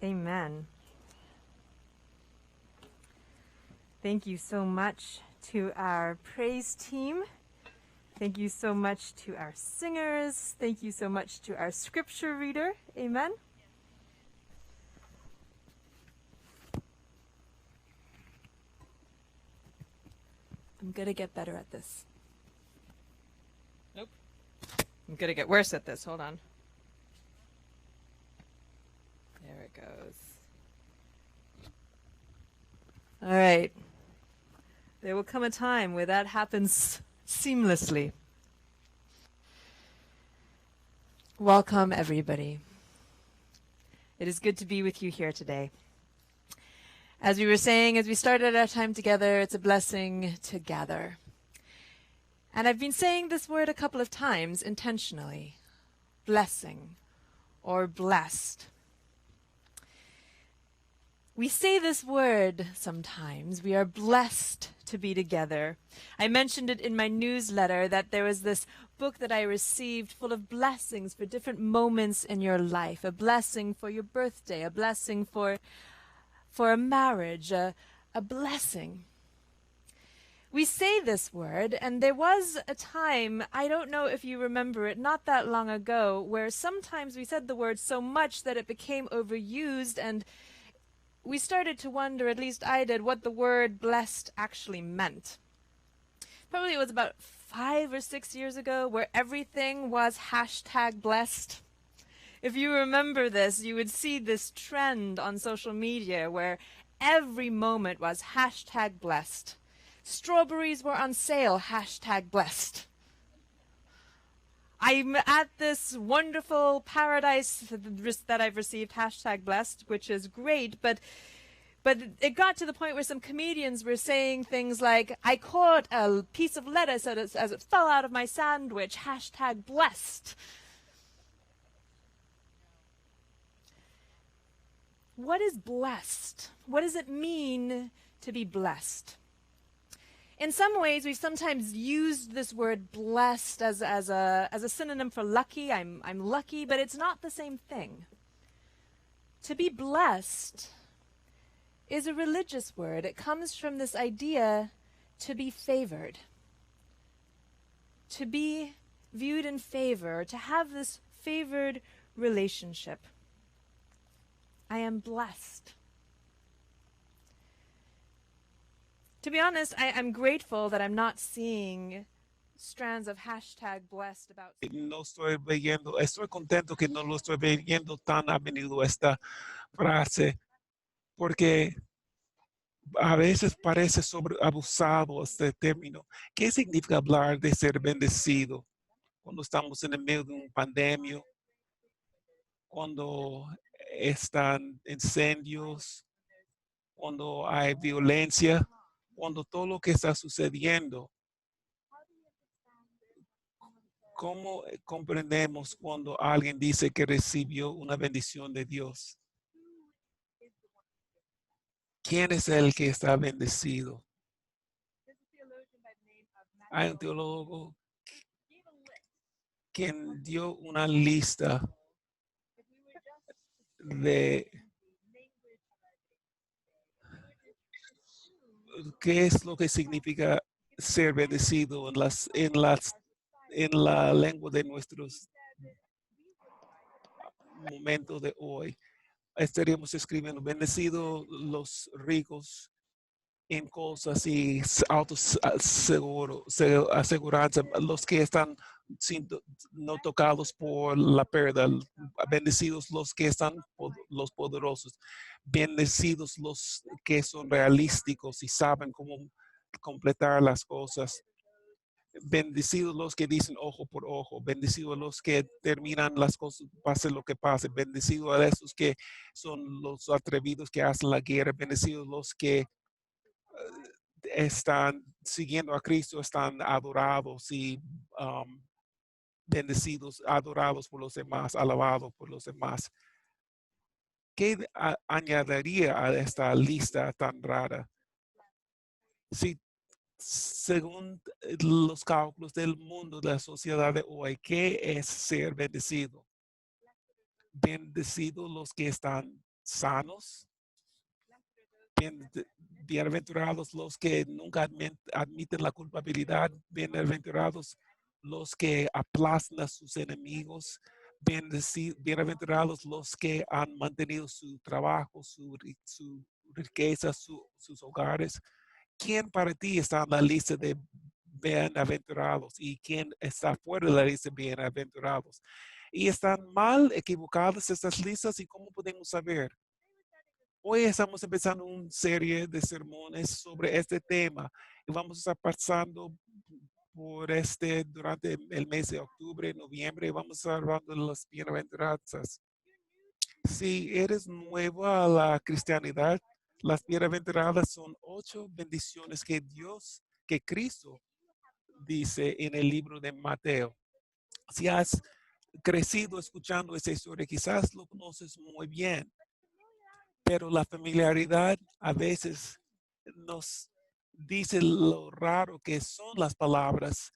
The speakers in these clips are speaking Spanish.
Amen. Thank you so much to our praise team. Thank you so much to our singers. Thank you so much to our scripture reader. Amen. I'm going to get better at this. Nope. I'm going to get worse at this. Hold on. There it goes. All right. There will come a time where that happens seamlessly. Welcome, everybody. It is good to be with you here today. As we were saying, as we started our time together, it's a blessing to gather. And I've been saying this word a couple of times intentionally. Blessing or blessed. We say this word sometimes. We are blessed to be together. I mentioned it in my newsletter that there was this book that I received full of blessings for different moments in your life. A blessing for your birthday, a blessing for a marriage, a blessing. We say this word, and there was a time, I don't know if you remember it, not that long ago, where sometimes we said the word so much that it became overused, and we started to wonder, at least I did, what the word blessed actually meant. Probably it was about 5 or 6 years ago where everything was #blessed. If you remember this, you would see this trend on social media where every moment was #blessed. Strawberries were on sale, #blessed. I'm at this wonderful paradise that I've received, #blessed, which is great, but it got to the point where some comedians were saying things like, I caught a piece of lettuce as it fell out of my sandwich, #blessed. What is blessed? What does it mean to be blessed? In some ways, we've sometimes used this word blessed as a synonym for lucky. I'm lucky, but it's not the same thing. To be blessed is a religious word. It comes from this idea to be favored, to be viewed in favor, to have this favored relationship. I am blessed. To be honest, I'm grateful that I'm not seeing strands of #blessed about. No estoy contento que no lo estoy viendo tan a menudo esta frase, porque a veces parece abusado este término. ¿Qué significa hablar de ser bendecido cuando estamos en el medio de una pandemia, cuando están incendios, cuando hay violencia, cuando todo lo que está sucediendo? ¿Cómo comprendemos cuando alguien dice que recibió una bendición de Dios? ¿Quién es el que está bendecido? Hay un teólogo quien dio una lista de qué es lo que significa ser bendecido en la lengua de nuestros momentos de hoy. Estaríamos escribiendo bendecidos los ricos en cosas y autos aseguranza, los que están no tocados por la pérdida, bendecidos los que están los poderosos, bendecidos los que son realísticos y saben cómo completar las cosas. Bendecidos los que dicen ojo por ojo, bendecidos los que terminan las cosas, pase lo que pase, bendecidos a esos que son los atrevidos que hacen la guerra, bendecidos los que están siguiendo a Cristo, están adorados y bendecidos, adorados por los demás, alabados por los demás. ¿Qué añadiría a esta lista tan rara? Si según los cálculos del mundo, de la sociedad de hoy, ¿qué es ser bendecido? Bendecidos los que están sanos. Bienaventurados los que nunca admiten la culpabilidad. Bienaventurados los que aplastan a sus enemigos. Bienaventurados los que han mantenido su trabajo, su riqueza, sus hogares. ¿Quién para ti está en la lista de bienaventurados y quién está fuera de la lista de bienaventurados? Y están mal equivocadas estas listas, y cómo podemos saber. Hoy estamos empezando una serie de sermones sobre este tema y vamos a estar pasando por durante el mes de octubre, noviembre, y vamos a estar hablando de las bienaventuranzas. Si eres nuevo a la cristianidad, las bienaventuradas son 8 bendiciones que Cristo dice en el libro de Mateo. Si has crecido escuchando esa historia, quizás lo conoces muy bien, pero la familiaridad a veces nos dice lo raro que son las palabras,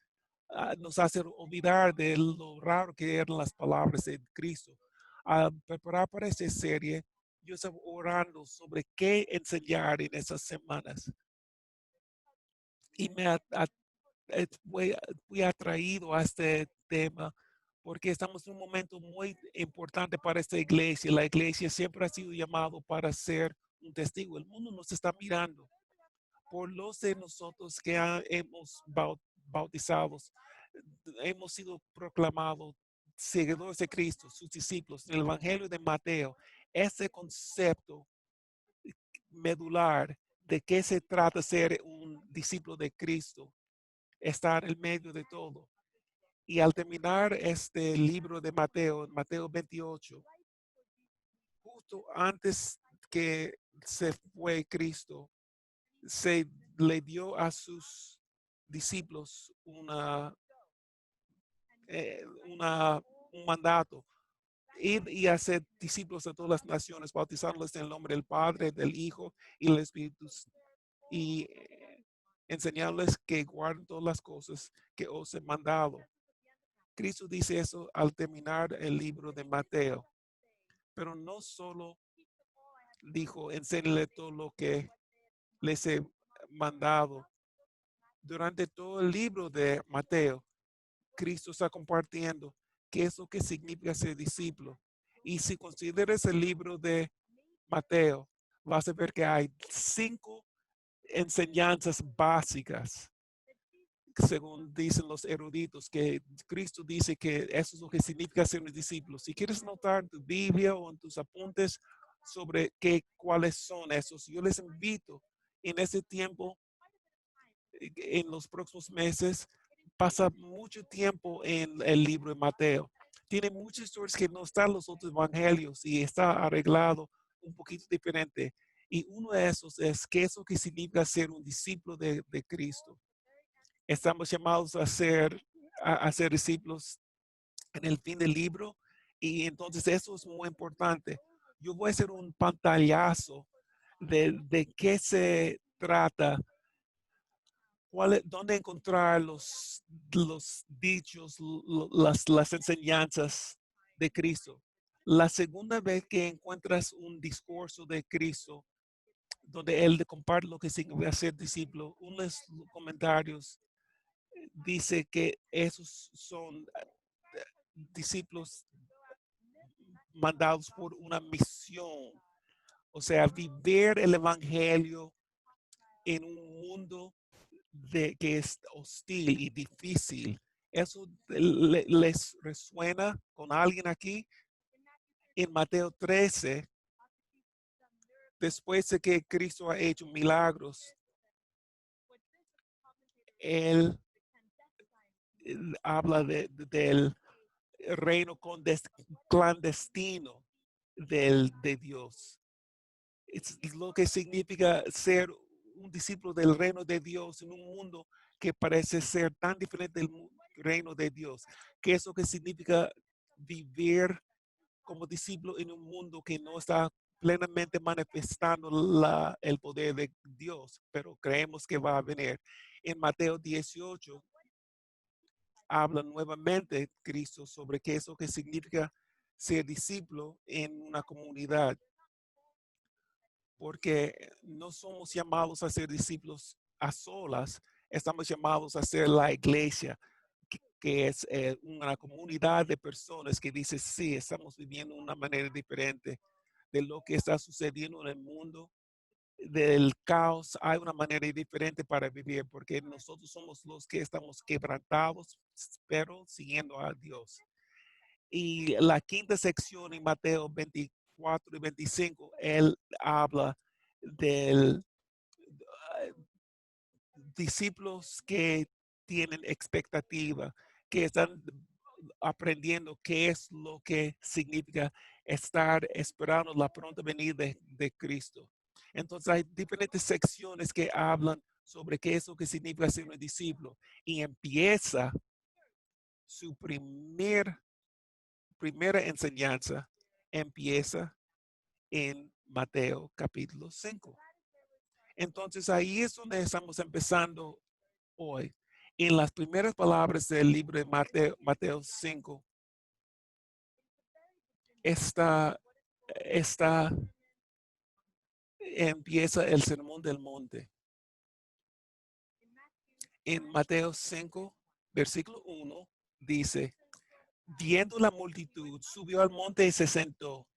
nos hace olvidar de lo raro que eran las palabras de Cristo. Al preparar para esta serie, yo estaba orando sobre qué enseñar en esas semanas y fui atraído a este tema porque estamos en un momento muy importante para esta iglesia. La iglesia siempre ha sido llamado para ser un testigo. El mundo nos está mirando. Por los de nosotros que hemos bautizados, hemos sido proclamados seguidores de Cristo, sus discípulos. En el Evangelio de Mateo, ese concepto medular de qué se trata ser un discípulo de Cristo está en el medio de todo. Y al terminar este libro de Mateo, Mateo 28, justo antes que se fue Cristo, se le dio a sus discípulos un mandato: ir y hacer discípulos de todas las naciones, bautizándolos en el nombre del Padre, del Hijo y del Espíritu, y enseñarles que guarden todas las cosas que os he mandado. Cristo dice eso al terminar el libro de Mateo, pero no solo dijo enséñale todo lo que les he mandado. Durante todo el libro de Mateo, Cristo está compartiendo qué es lo que significa ser discípulo. Y si consideras el libro de Mateo, vas a ver que hay 5 enseñanzas básicas, según dicen los eruditos, que Cristo dice que eso es lo que significa ser un discípulo. Si quieres notar en tu Biblia o en tus apuntes sobre cuáles son esos, yo les invito en ese tiempo, en los próximos meses, pasa mucho tiempo en el libro de Mateo. Tiene muchas historias que no están en los otros evangelios y está arreglado un poquito diferente. Y uno de esos es qué es lo que significa ser un discípulo de Cristo. Estamos llamados a ser discípulos en el fin del libro, y entonces eso es muy importante. Yo voy a hacer un pantallazo de qué se trata, dónde encontrar los dichos, las enseñanzas de Cristo. La segunda vez que encuentras un discurso de Cristo donde Él comparte lo que significa ser discípulo, uno de los comentarios dice que esos son discípulos mandados por una misión, o sea, vivir el evangelio en un mundo que es hostil y difícil. ¿Eso les resuena con alguien aquí? En Mateo 13, después de que Cristo ha hecho milagros, Él habla del reino clandestino de Dios. Es lo que significa ser un discípulo del reino de Dios en un mundo que parece ser tan diferente del reino de Dios. ¿Qué es lo que significa vivir como discípulo en un mundo que no está plenamente manifestando el poder de Dios, pero creemos que va a venir? En Mateo 18 habla nuevamente Cristo sobre qué es lo que significa ser discípulo en una comunidad. porque no somos llamados a ser discípulos a solas, estamos llamados a ser la iglesia, que es una comunidad de personas que dice, sí, estamos viviendo de una manera diferente de lo que está sucediendo en el mundo, del caos. Hay una manera diferente para vivir, porque nosotros somos los que estamos quebrantados, pero siguiendo a Dios. Y la quinta sección en Mateo 24 y 25, él habla del discípulos que tienen expectativa, que están aprendiendo qué es lo que significa estar esperando la pronta venida de Cristo. Entonces hay diferentes secciones que hablan sobre qué es lo que significa ser un discípulo y empieza su primera enseñanza, empieza en Mateo capítulo 5. Entonces ahí es donde estamos empezando hoy. En las primeras palabras del libro de Mateo 5, esta, empieza el sermón del monte. En Mateo 5, versículo 1, dice, viendo la multitud, subió al monte y se sentó.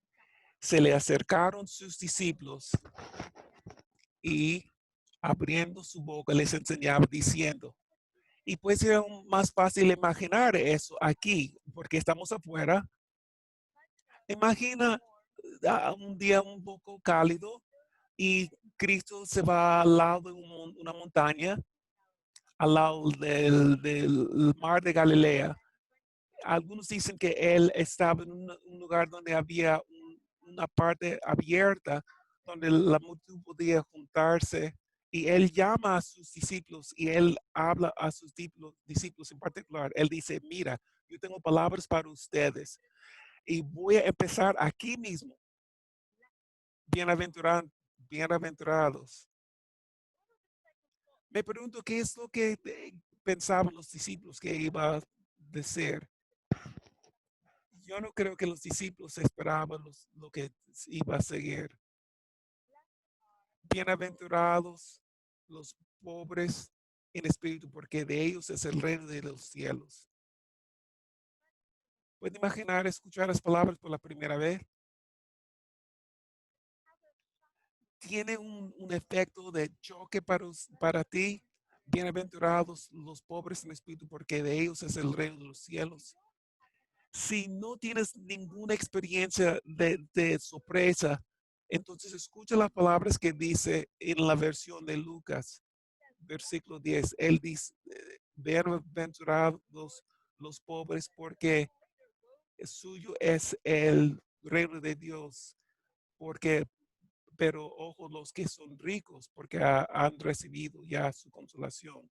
Se le acercaron sus discípulos y abriendo su boca les enseñaba diciendo, y pues es más fácil imaginar eso aquí, porque estamos afuera. Imagina un día un poco cálido y Cristo se va al lado de una montaña, al lado del mar de Galilea. Algunos dicen que él estaba en un lugar donde había una parte abierta, donde la multitud podía juntarse. Y él llama a sus discípulos y él habla a sus discípulos en particular. Él dice, mira, yo tengo palabras para ustedes y voy a empezar aquí mismo. Bienaventurados. Me pregunto qué es lo que pensaban los discípulos que iba a decir. Yo no creo que los discípulos esperaban lo que iba a seguir. Bienaventurados los pobres en espíritu, porque de ellos es el reino de los cielos. ¿Puede imaginar escuchar las palabras por la primera vez? Tiene un efecto de choque para ti. Bienaventurados los pobres en espíritu, porque de ellos es el reino de los cielos. Si no tienes ninguna experiencia de sorpresa, entonces escucha las palabras que dice en la versión de Lucas, versículo 10. Él dice, bienaventurados los pobres, porque suyo es el reino de Dios, porque, pero ojo, los que son ricos, porque han recibido ya su consolación.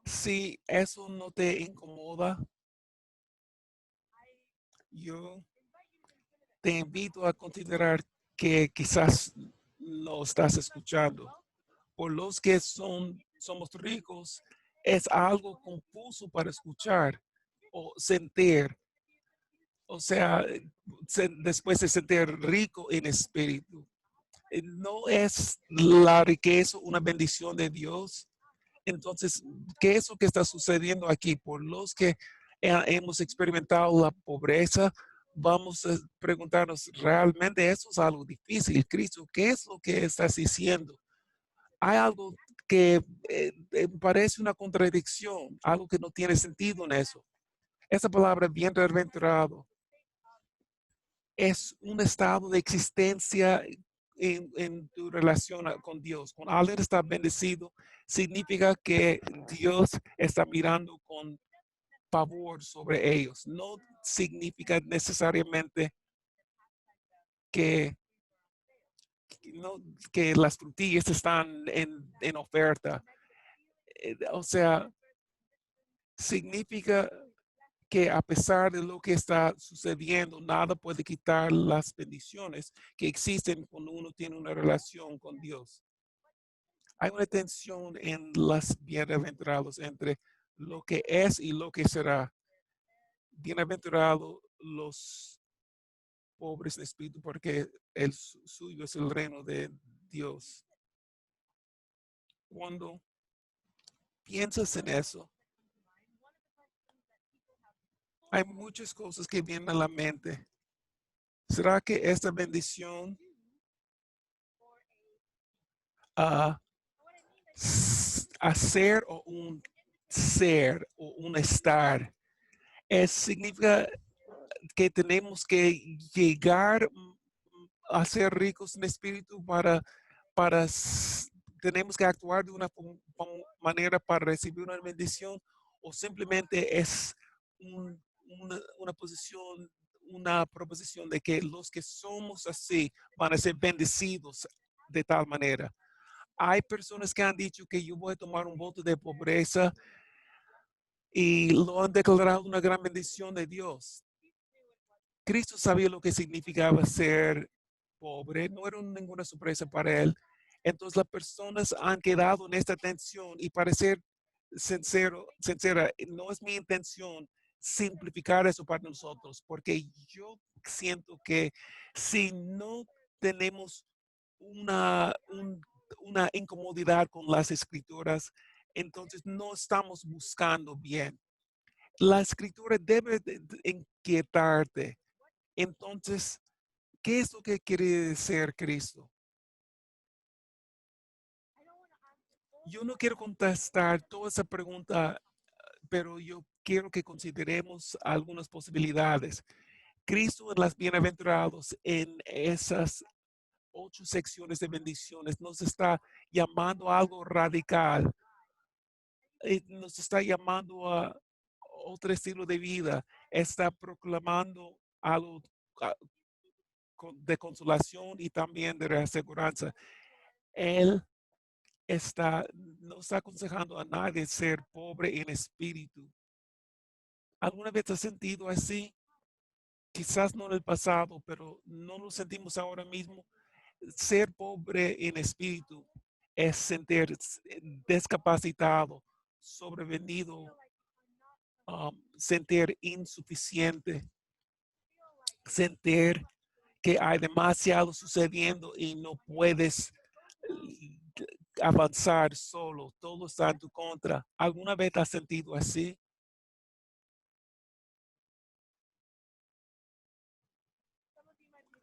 Si eso no te incomoda, yo te invito a considerar que quizás no estás escuchando. Por los que somos ricos, es algo confuso para escuchar o sentir. O sea, después de sentir rico en espíritu. No es la riqueza una bendición de Dios. Entonces, ¿qué es lo que está sucediendo aquí? Por los que hemos experimentado la pobreza, vamos a preguntarnos, ¿realmente eso es algo difícil? Cristo, ¿qué es lo que estás diciendo? Hay algo que parece una contradicción, algo que no tiene sentido en eso. Esa palabra bienaventurado es un estado de existencia en tu relación con Dios. Cuando alguien está bendecido, significa que Dios está mirando con favor sobre ellos. No significa necesariamente que, no, que las frutillas están en oferta. O sea, significa que a pesar de lo que está sucediendo, nada puede quitar las bendiciones que existen cuando uno tiene una relación con Dios. Hay una tensión en las bienaventurados entre lo que es y lo que será. Bienaventurados pobres de espíritu porque el suyo es el reino de Dios. Cuando piensas en eso, hay muchas cosas que vienen a la mente. ¿Será que esta bendición a hacer o un ser o un estar significa que tenemos que llegar a ser ricos en espíritu para tenemos que actuar de una manera para recibir una bendición o simplemente es una posición, una proposición de que los que somos así van a ser bendecidos de tal manera. Hay personas que han dicho que yo voy a tomar un voto de pobreza y lo han declarado una gran bendición de Dios. Cristo sabía lo que significaba ser pobre, no era ninguna sorpresa para él. Entonces las personas han quedado en esta tensión y para ser sincera, no es mi intención simplificar eso para nosotros, porque yo siento que si no tenemos una incomodidad con las escrituras, entonces no estamos buscando bien. La escritura debe de inquietarte. Entonces, ¿qué es lo que quiere decir Cristo? Yo no quiero contestar toda esa pregunta, pero yo quiero que consideremos algunas posibilidades. Cristo en las bienaventurados, en esas 8 secciones de bendiciones, nos está llamando a algo radical, nos está llamando a otro estilo de vida, está proclamando algo ah, de consolación y también de aseguranza. Él no está aconsejando a nadie ser pobre en espíritu. ¿Alguna vez has sentido así? Quizás no en el pasado, pero no lo sentimos ahora mismo. Ser pobre en espíritu es sentir discapacitado, sobrevenido, sentir insuficiente, sentir que hay demasiado sucediendo y no puedes avanzar solo, todo está en tu contra. ¿Alguna vez te has sentido así?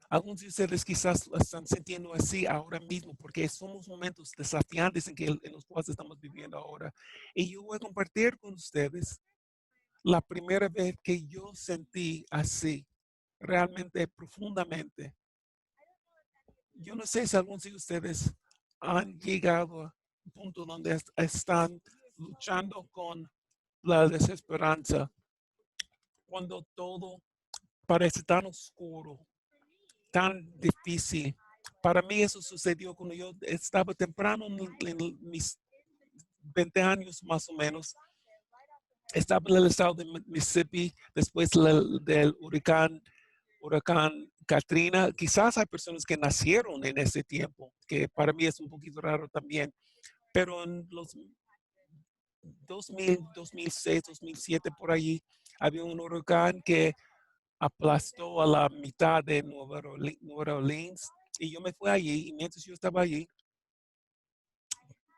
Algunos de ustedes quizás lo están sintiendo así ahora mismo porque somos momentos desafiantes en los cuales estamos viviendo ahora. Y yo voy a compartir con ustedes la primera vez que yo sentí así, realmente profundamente. Yo no sé si algunos de ustedes han llegado a un punto donde están luchando con la desesperanza, cuando todo parece tan oscuro, tan difícil. Para mí eso sucedió cuando yo estaba temprano en mis 20 años más o menos. Estaba en el estado de Mississippi después del huracán Katrina. Quizás hay personas que nacieron en ese tiempo, que para mí es un poquito raro también. Pero en los 2000, 2006, 2007, por allí, había un huracán que aplastó a la mitad de Nueva Orleans y yo me fui allí y mientras yo estaba allí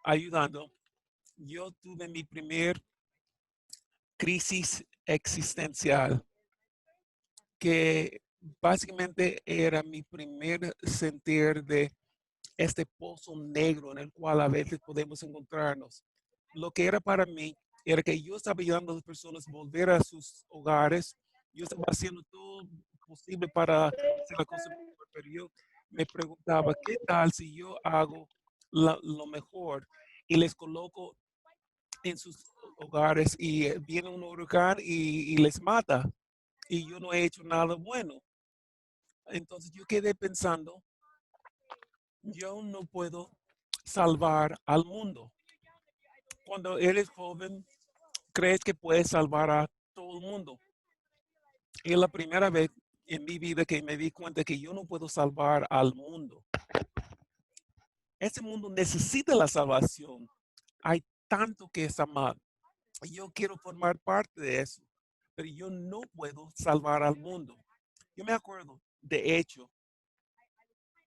ayudando, yo tuve mi primer crisis existencial que básicamente era mi primer sentir de este pozo negro en el cual a veces podemos encontrarnos. Lo que era para mí era que yo estaba ayudando a las personas a volver a sus hogares. Yo estaba haciendo todo posible para hacer la cosa mejor, pero yo me preguntaba, ¿qué tal si yo hago lo mejor y les coloco en sus hogares y viene un huracán y les mata? Y yo no he hecho nada bueno. Entonces yo quedé pensando, yo no puedo salvar al mundo. Cuando eres joven, crees que puedes salvar a todo el mundo. Y es la primera vez en mi vida que me di cuenta que yo no puedo salvar al mundo. Ese mundo necesita la salvación. Hay tanto que está mal. Yo quiero formar parte de eso, pero yo no puedo salvar al mundo. Yo me acuerdo, De hecho,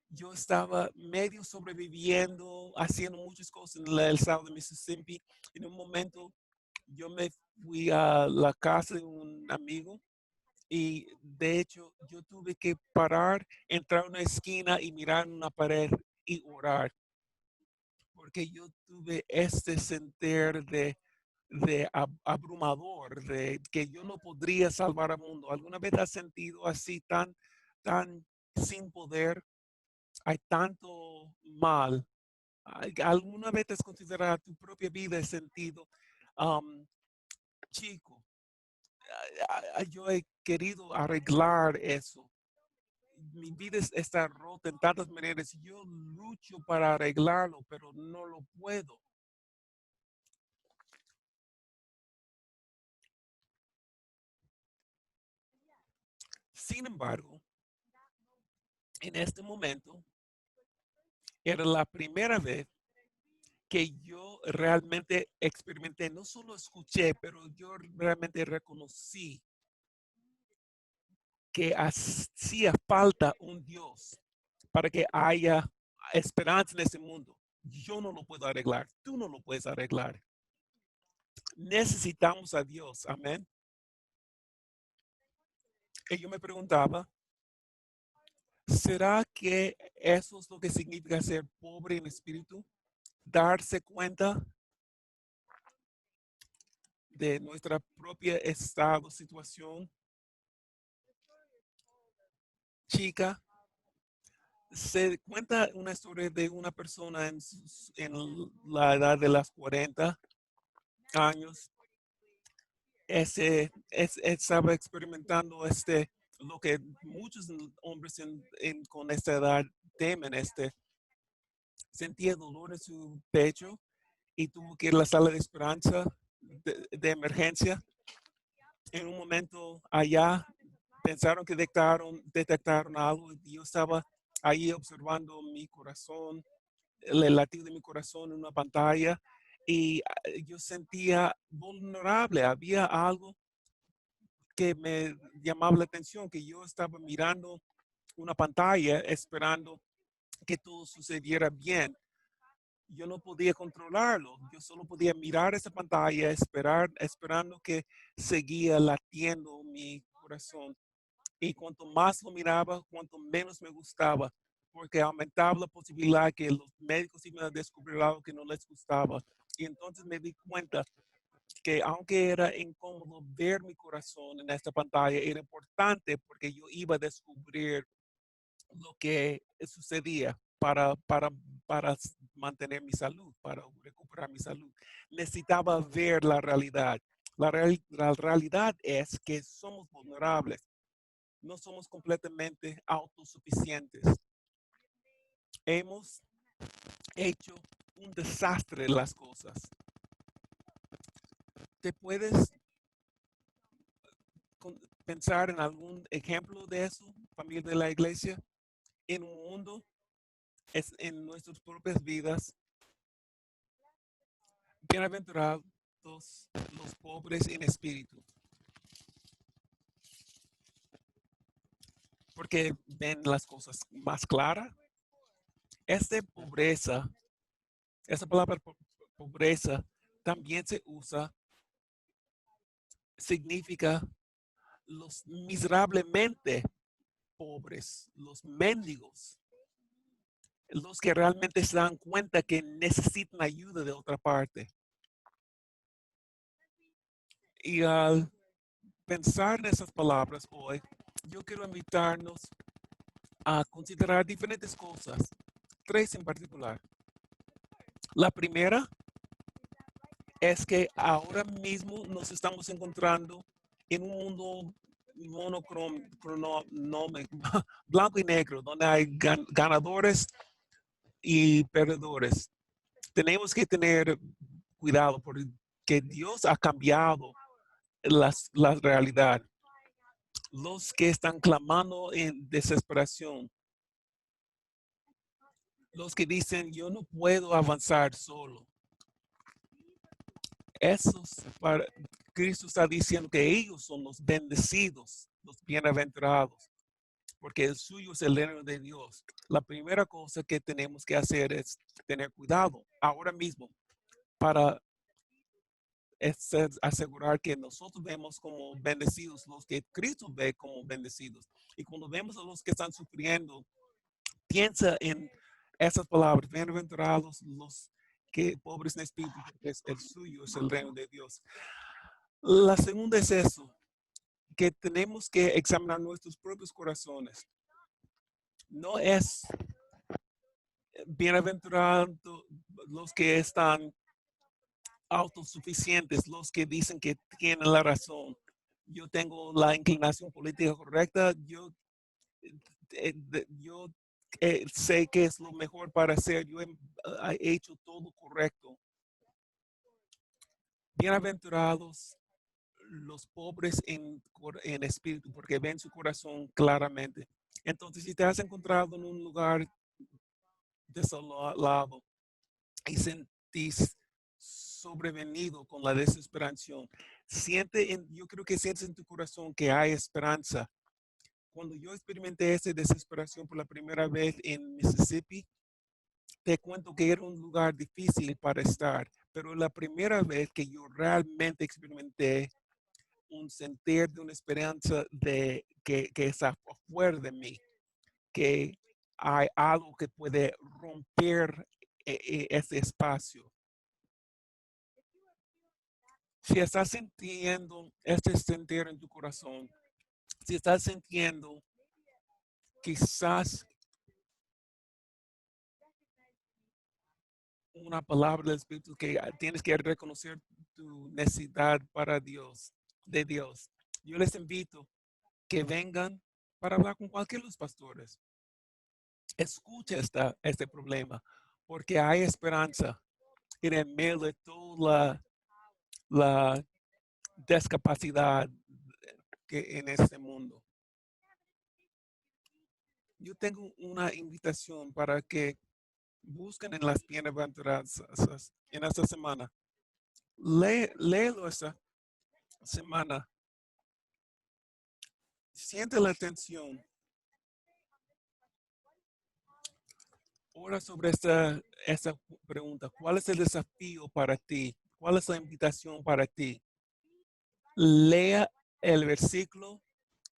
yo estaba medio sobreviviendo, haciendo muchas cosas en el estado de Mississippi. En un momento, yo me fui a la casa de un amigo y de hecho yo tuve que parar, entrar a una esquina y mirar una pared y orar, porque yo tuve este sentir de abrumador, de que yo no podría salvar al mundo. ¿Alguna vez has sentido así tan sin poder? Hay tanto mal. ¿Alguna vez has considerado tu propia vida en sentido um, chico? Yo he querido arreglar eso. Mi vida está rota en tantas maneras. Yo lucho para arreglarlo, pero no lo puedo. Sin embargo, en este momento, era la primera vez que yo realmente experimenté, no solo escuché, pero yo realmente reconocí que hacía falta un Dios para que haya esperanza en este mundo. Yo no lo puedo arreglar, tú no lo puedes arreglar. Necesitamos a Dios, amén. Y yo me preguntaba, ¿será que eso es lo que significa ser pobre en espíritu? Darse cuenta de nuestra propia estado, situación. Chica, se cuenta una historia de una persona en la edad de las 40 años. Estaba experimentando lo que muchos hombres con esta edad temen, sentía dolor en su pecho y tuvo que ir a la sala de esperanza de emergencia. En un momento allá pensaron que detectaron algo. Yo estaba ahí observando mi corazón, el latido de mi corazón en una pantalla y yo sentía vulnerable. Había algo que me llamaba la atención, que yo estaba mirando una pantalla esperando que todo sucediera bien. Yo no podía controlarlo, yo solo podía mirar esa pantalla, esperando que seguía latiendo mi corazón. Y cuanto más lo miraba, cuanto menos me gustaba, porque aumentaba la posibilidad que los médicos iban a descubrir algo que no les gustaba. Y entonces me di cuenta que aunque era incómodo ver mi corazón en esta pantalla, era importante porque yo iba a descubrir lo que sucedía para mantener mi salud, para recuperar mi salud. Necesitaba ver la realidad. La realidad es que somos vulnerables, no somos completamente autosuficientes. Hemos hecho un desastre de las cosas. ¿Te puedes pensar en algún ejemplo de eso, familia de la iglesia, en un mundo, en nuestras propias vidas? Bienaventurados los pobres en espíritu, porque ven las cosas más claras. Esta pobreza, esa palabra pobreza también se usa, significa los miserablemente pobres, los mendigos, los que realmente se dan cuenta que necesitan ayuda de otra parte. Y al pensar en esas palabras hoy, yo quiero invitarnos a considerar diferentes cosas, tres en particular. La primera es que ahora mismo nos estamos encontrando en un mundo blanco y negro, donde hay ganadores y perdedores. Tenemos que tener cuidado porque Dios ha cambiado la realidad. Los que están clamando en desesperación, los que dicen yo no puedo avanzar solo. Cristo está diciendo que ellos son los bendecidos, los bienaventurados. porque el suyo es el reino de Dios. La primera cosa que tenemos que hacer es tener cuidado ahora mismo para asegurar que nosotros vemos como bendecidos los que Cristo ve como bendecidos. Y cuando vemos a los que están sufriendo, piensa en esas palabras: bienaventurados los que pobres en espíritu, porque es el suyo es el reino de Dios. La segunda es eso, que tenemos que examinar nuestros propios corazones. No es bienaventurados los que están autosuficientes, los que dicen que tienen la razón. Yo tengo la inclinación política correcta, yo sé que es lo mejor para hacer, yo he hecho todo correcto. Bienaventurados los pobres en espíritu, porque ven su corazón claramente. Entonces, si te has encontrado en un lugar desolado y sentís sobrevenido con la desesperación, yo creo que sientes en tu corazón que hay esperanza. Cuando yo experimenté esa desesperación por la primera vez en Mississippi, te cuento que era un lugar difícil para estar, pero la primera vez que yo realmente experimenté un sentir de una esperanza de que está afuera de mí, que hay algo que puede romper ese espacio. Si estás sintiendo este sentir en tu corazón, si estás sintiendo quizás una palabra del Espíritu que tienes que reconocer tu necesidad para Dios, de Dios, yo les invito que vengan para hablar con cualquiera de los pastores. Escucha este problema, porque hay esperanza en el medio de toda la discapacidad que en este mundo. Yo tengo una invitación para que busquen en las bienaventuranzas en esta semana. Léelo esta semana. Siente la atención. Ora sobre esta pregunta. ¿Cuál es el desafío para ti? ¿Cuál es la invitación para ti? Lea el versículo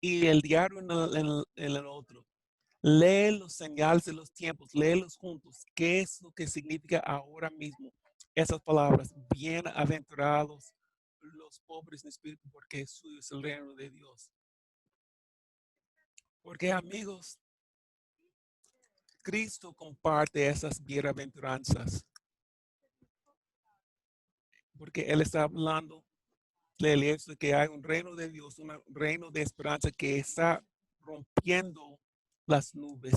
y el diario en el otro. Lee los señales de los tiempos, léelos juntos. ¿Qué es lo que significa ahora mismo esas palabras? Bienaventurados los pobres en espíritu, porque suyo es el reino de Dios. Porque, amigos, Cristo comparte esas bienaventuranzas. Porque Él está hablando del hecho de que hay un reino de Dios, un reino de esperanza que está rompiendo las nubes,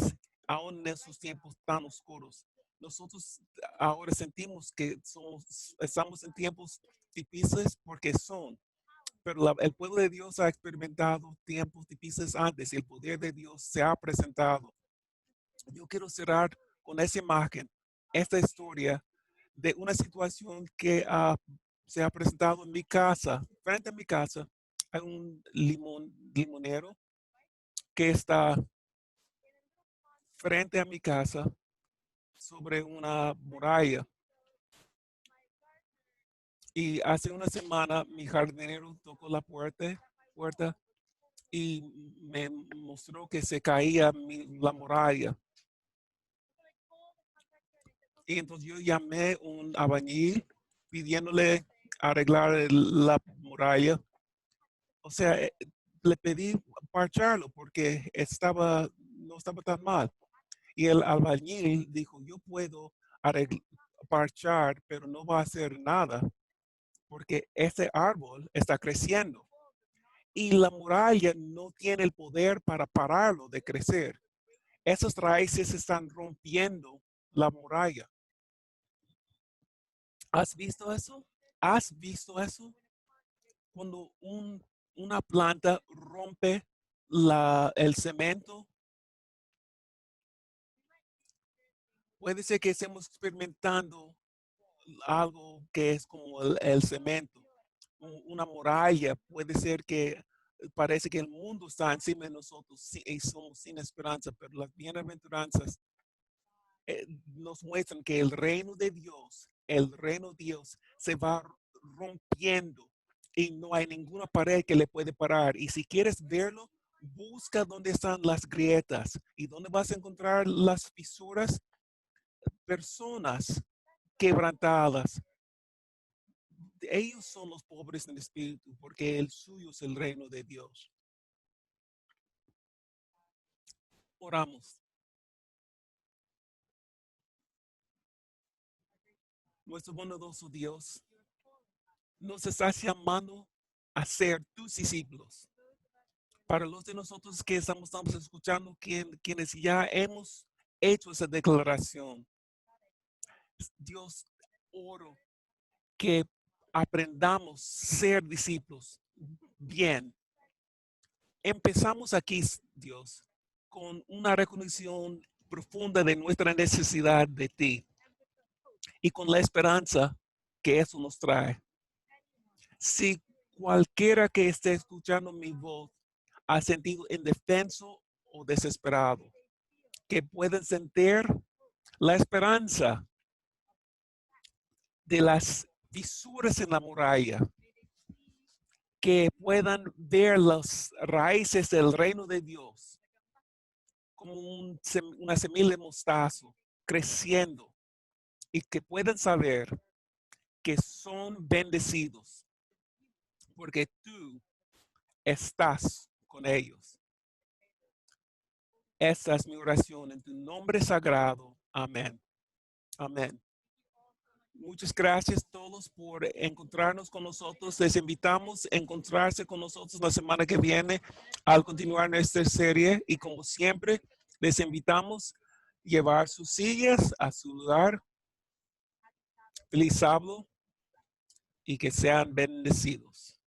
aún en esos tiempos tan oscuros. Nosotros ahora sentimos que estamos en tiempos difíciles porque son, pero el pueblo de Dios ha experimentado tiempos difíciles antes y el poder de Dios se ha presentado. Yo quiero cerrar con esa imagen, esta historia de una situación que se ha presentado en mi casa. Frente a mi casa hay un limonero que está frente a mi casa sobre una muralla. Y hace una semana mi jardinero tocó la puerta y me mostró que se caía la muralla. Y entonces yo llamé a un albañil pidiéndole arreglar la muralla. O sea, le pedí parcharlo porque no estaba tan mal. Y el albañil dijo: yo puedo parchar, pero no va a hacer nada porque ese árbol está creciendo y la muralla no tiene el poder para pararlo de crecer. Esas raíces están rompiendo la muralla. ¿Has visto eso? ¿Has visto eso? Cuando una planta rompe el cemento, puede ser que estemos experimentando algo que es como el cemento, una muralla. Puede ser que parece que el mundo está encima de nosotros y somos sin esperanza, pero las bienaventuranzas nos muestran que el reino de Dios se va rompiendo y no hay ninguna pared que le puede parar. Y si quieres verlo, busca dónde están las grietas y dónde vas a encontrar las fisuras. Personas quebrantadas. Ellos son los pobres en espíritu, porque el suyo es el reino de Dios. Oramos. Nuestro bondadoso Dios, nos estás llamando a ser tus discípulos. Para los de nosotros que estamos escuchando, quienes ya hemos hecho esa declaración, Dios, oro que aprendamos a ser discípulos. Bien, empezamos aquí, Dios, con una reconexión profunda de nuestra necesidad de ti y con la esperanza que eso nos trae. Si cualquiera que esté escuchando mi voz ha sentido indefenso o desesperado, que pueden sentir la esperanza de las fisuras en la muralla, que puedan ver las raíces del reino de Dios como una semilla de mostazo creciendo y que puedan saber que son bendecidos porque tú estás con ellos. Esta es mi oración en tu nombre sagrado. Amén. Amén. Muchas gracias a todos por encontrarnos con nosotros. Les invitamos a encontrarse con nosotros la semana que viene al continuar nuestra serie. Y como siempre, les invitamos a llevar sus sillas a su lugar. Feliz sábado y que sean bendecidos.